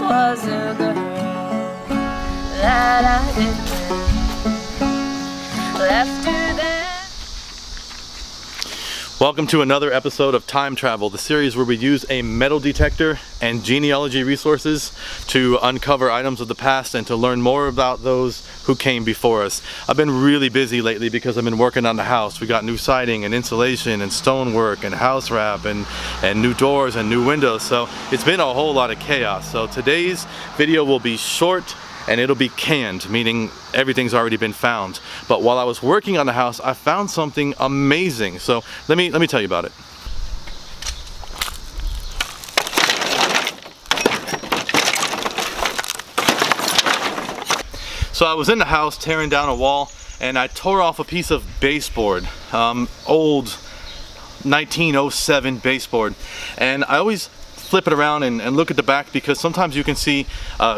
was a girl that I didn't win. Left her there. Welcome to another episode of Time Travel, the series where we use a metal detector and genealogy resources to uncover items of the past and to learn more about those who came before us. I've been really busy lately because I've been working on the house. We got new siding and insulation and stonework and house wrap and new doors and new windows, so it's been a whole lot of chaos. So today's video will be short and it'll be canned, meaning everything's already been found. But while I was working on the house, I found something amazing. So let me tell you about it. So I was in the house tearing down a wall and I tore off a piece of baseboard, old 1907 baseboard, and I always flip it around and look at the back because sometimes you can see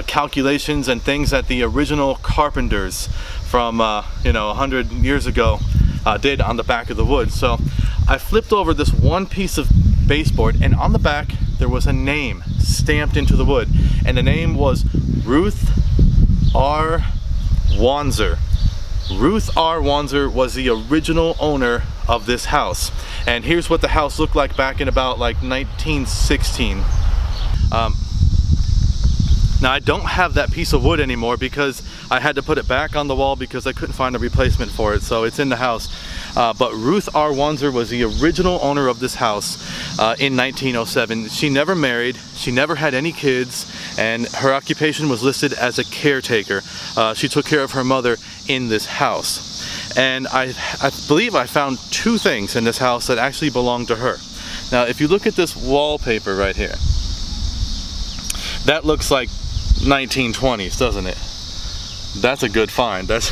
calculations and things that the original carpenters from 100 years ago did on the back of the wood. So I flipped over this one piece of baseboard and on the back there was a name stamped into the wood, and the name was Ruth R. Wanzer. Ruth R. Wanzer was the original owner of this house, and here's what the house looked like back in about like 1916. Now I don't have that piece of wood anymore because I had to put it back on the wall because I couldn't find a replacement for it, so it's in the house. But Ruth R. Wanzer was the original owner of this house in 1907. She never married, she never had any kids, and her occupation was listed as a caretaker. She took care of her mother in this house. And I believe I found two things in this house that actually belonged to her. Now if you look at this wallpaper right here, that looks like 1920s, doesn't it? That's a good find. That's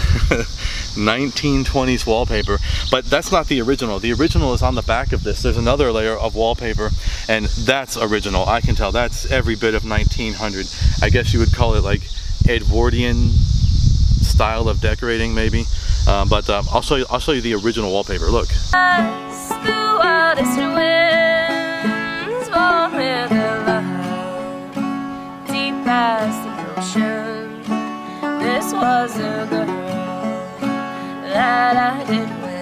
1920s wallpaper, but that's not the original. The original is on the back of this. There's another layer of wallpaper, and that's original. I can tell that's every bit of 1900. I guess you would call it like Edwardian style of decorating, maybe. But I'll show you the original wallpaper. Look. The wildest winds born with a love deep past the ocean. This was a girl that I didn't win.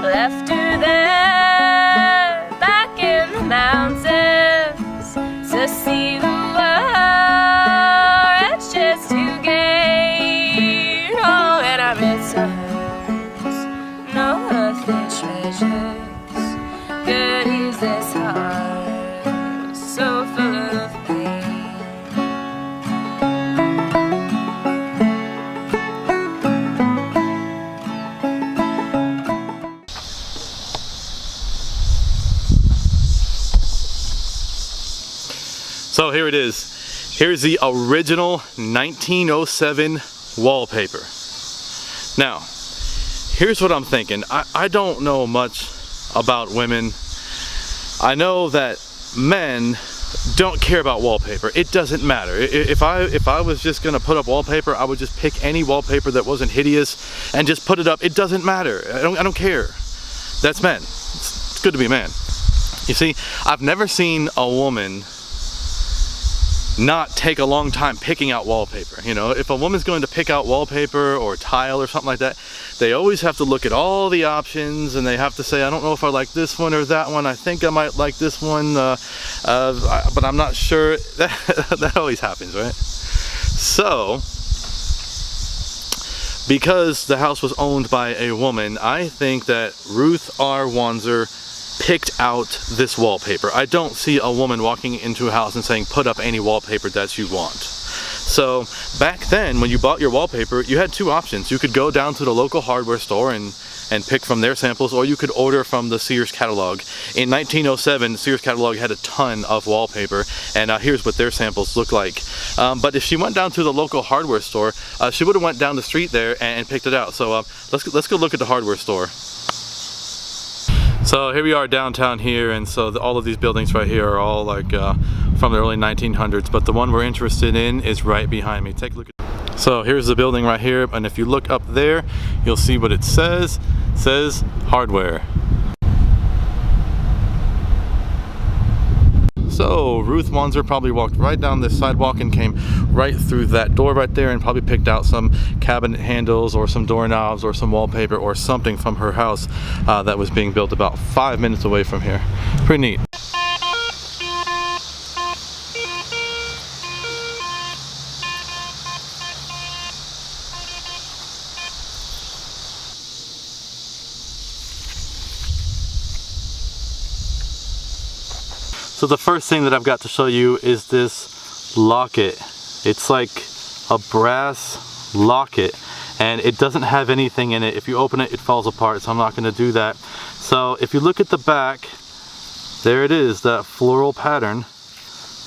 Left her there back in the mountains to see the world. It's just to gain. Oh, and I returns no earthly treasures. Good is this heart, so full of pain. So here it is. Here's the original 1907 wallpaper. Now, here's what I'm thinking. I don't know much about women. I know that men don't care about wallpaper. It doesn't matter. If I was just gonna put up wallpaper, I would just pick any wallpaper that wasn't hideous and just put it up. It doesn't matter. I don't care. That's men. It's good to be a man. You see, I've never seen a woman not take a long time picking out wallpaper. You know, if a woman's going to pick out wallpaper or tile or something like that, they always have to look at all the options and they have to say, I don't know if I like this one or that one. I think I might like this one, but I'm not sure. That always happens, right? So, because the house was owned by a woman, I think that Ruth R. Wanzer picked out this wallpaper. I don't see a woman walking into a house and saying, put up any wallpaper that you want. So back then, when you bought your wallpaper, you had two options. You could go down to the local hardware store and pick from their samples, or you could order from the Sears catalog. In 1907, the Sears catalog had a ton of wallpaper, and here's what their samples look like. But if she went down to the local hardware store, she would have went down the street there and picked it out. So let's go look at the hardware store. So here we are downtown here, and so all of these buildings right here are all like from the early 1900s, but the one we're interested in is right behind me. Take a look at. So here's the building right here, and if you look up there, you'll see what it says. It says hardware. So Ruth Wanzer probably walked right down this sidewalk and came right through that door right there and probably picked out some cabinet handles or some doorknobs or some wallpaper or something from her house that was being built about 5 minutes away from here. Pretty neat. So the first thing that I've got to show you is this locket. It's like a brass locket and it doesn't have anything in it. If you open it, it falls apart, so I'm not going to do that. So if you look at the back, there it is, that floral pattern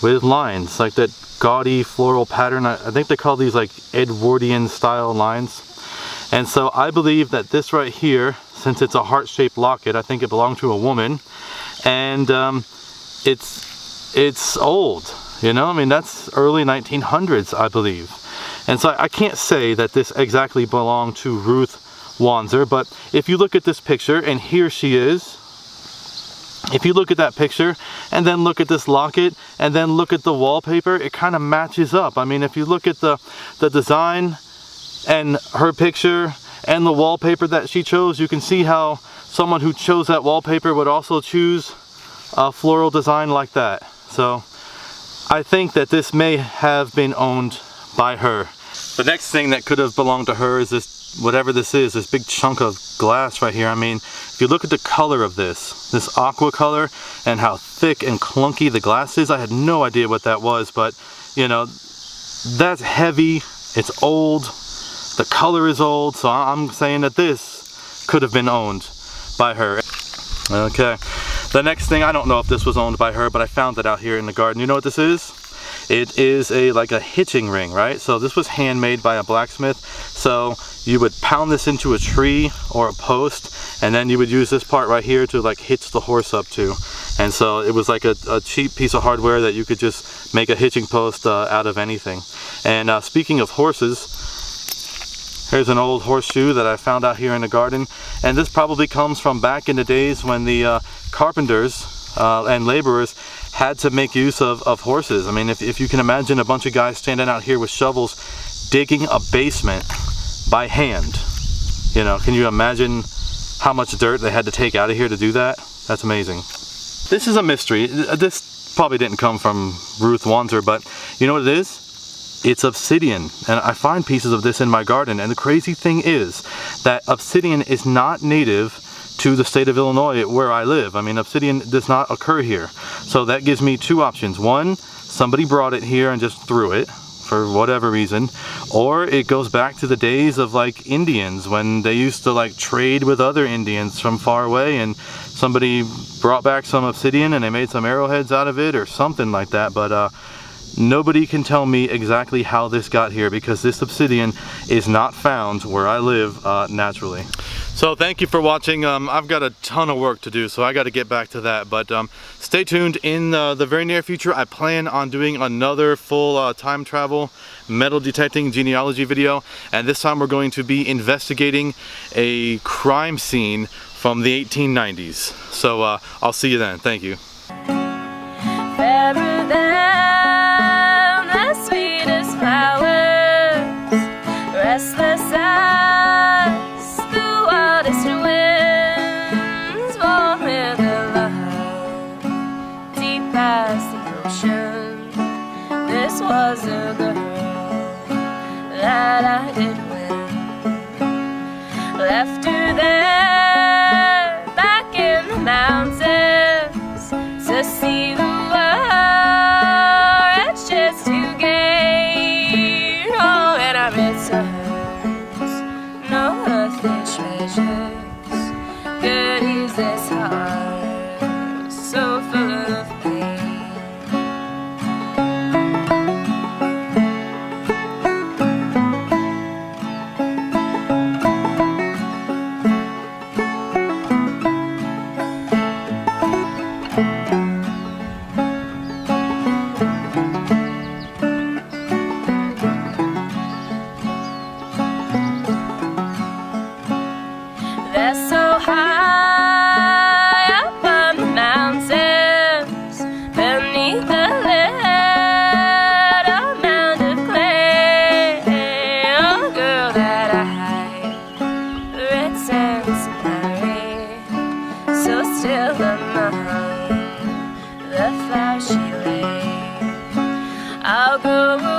with lines, like that gaudy floral pattern. I think they call these like Edwardian style lines. And so I believe that this right here, since it's a heart-shaped locket, I think it belonged to a woman. And it's old, you know, I mean, that's early 1900s, I believe. And so I can't say that this exactly belonged to Ruth Wanzer, but if you look at this picture, and here she is, if you look at that picture and then look at this locket and then look at the wallpaper, it kind of matches up. I mean, if you look at the design and her picture and the wallpaper that she chose, you can see how someone who chose that wallpaper would also choose a floral design like that. So I think that this may have been owned by her. The next thing that could have belonged to her is this, whatever this is, this big chunk of glass right here. I mean, if you look at the color of this aqua color and how thick and clunky the glass is, I had no idea what that was, but you know, that's heavy, it's old, the color is old, so I'm saying that this could have been owned by her. Okay. The next thing, I don't know if this was owned by her, but I found it out here in the garden. You know what this is? It is like a hitching ring, right? So this was handmade by a blacksmith. So you would pound this into a tree or a post, and then you would use this part right here to like hitch the horse up to. And so it was like a cheap piece of hardware that you could just make a hitching post out of anything. And speaking of horses, here's an old horseshoe that I found out here in the garden, and this probably comes from back in the days when the carpenters and laborers had to make use of horses. I mean, if you can imagine a bunch of guys standing out here with shovels digging a basement by hand, you know, can you imagine how much dirt they had to take out of here to do that? That's amazing. This is a mystery. This probably didn't come from Ruth Wanzer, but you know what it is? It's obsidian, and I find pieces of this in my garden. And the crazy thing is that obsidian is not native to the state of Illinois where I live. I mean, obsidian does not occur here. So that gives me two options. One, somebody brought it here and just threw it for whatever reason, or it goes back to the days of like Indians when they used to like trade with other Indians from far away, and somebody brought back some obsidian and they made some arrowheads out of it or something like that. But nobody can tell me exactly how this got here, because this obsidian is not found where I live naturally. So thank you for watching. I've got a ton of work to do, so I got to get back to that. But stay tuned. In the very near future, I plan on doing another full time travel metal detecting genealogy video, and this time we're going to be investigating a crime scene from the 1890s. So I'll see you then. Thank you. Fairer than the sweetest flowers, restless as the wildest winds, warm with a love deep as the ocean. This was a girl that I did win, left her there back in the mountains to see the riches to gain. Oh, and I returns no earthly treasures. Good is this heart, so full of pain. innocence married, so still among the flowers she laid. I'll go